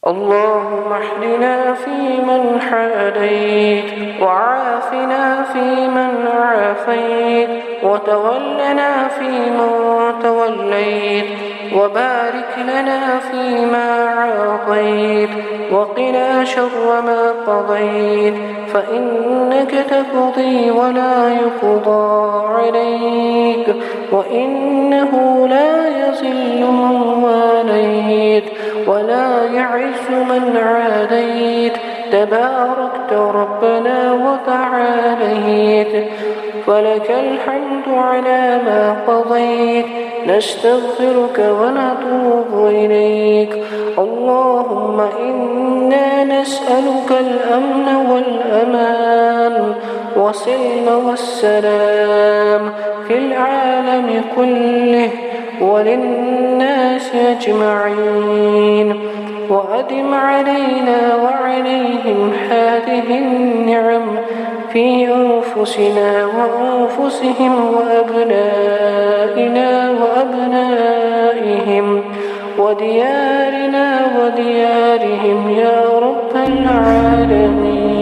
اللهم اهدنا فيمن هديت، وعافنا فيمن عافيت، وتولنا فيمن توليت، وبارك لنا فيما أعطيت، وقنا شر ما قضيت، فإنك تقضي ولا يقضى عليك، وإنه لا يذل من واليت ولا يعز من عاديت، تباركت ربنا وتعاليت، فلك الحمد على ما قضيت، نستغفرك ونتوب إليك. اللهم إنا نسألك الأمن والأمان والسلم والسلام في العالم كله وللناس أجمعين، وأدم علينا وعليهم هذه النعم في أنفسنا وأنفسهم وأبنائنا وأبنائهم وديارنا وديارهم يا رب العالمين.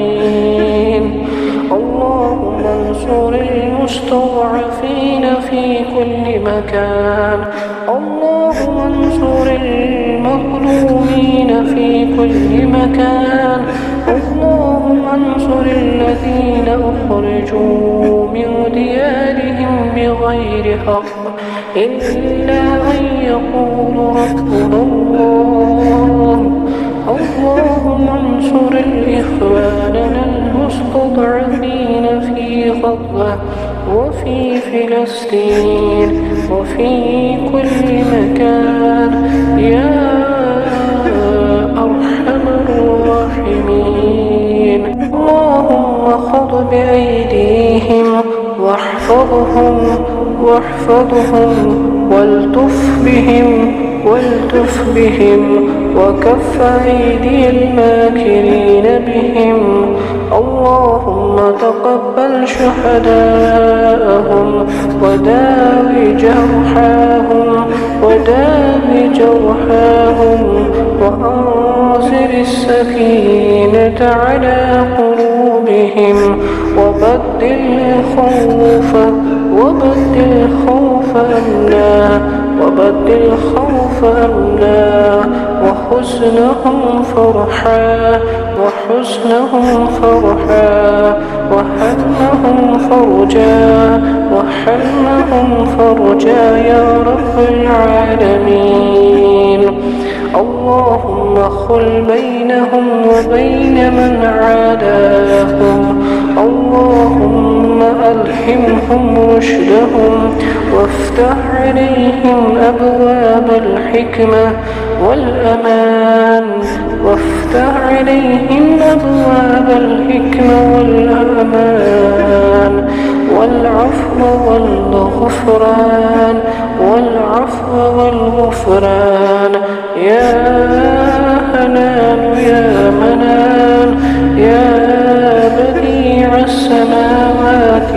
اللهم انصر المستضعفين في كل مكان، اللهم انصر المظلومين في كل مكان، اللهم انصر الذين أخرجوا من ديارهم بغير حق إلا أن يقولوا ربنا الله. اللهم انصر إخواننا المستضعفين في غزة وفي فلسطين وفي كل مكان يا أرحم الراحمين. اللهم خذ بأيديهم واحفظهم والتف بهم وكف أيدي الماكرين بهم. اللهم تقبل شهداءهم وداوي جرحاهم وأنزل السكينة على قلوبهم وبدل الخوف أمنا وحزنهم فرحا وحمهم فرجا يا رب العالمين. اللهم خل بينهم وبين من عاداهم، اللهم ألهمهم رشدهم وافتح عليهم أبواب الحكمة والأمان والعفو والغفران يا حنان يا منان يا بديع السماوات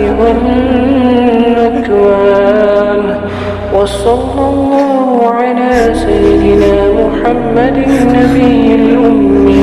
والأكوان. وصلى الله على سيدنا محمد النبي الأمي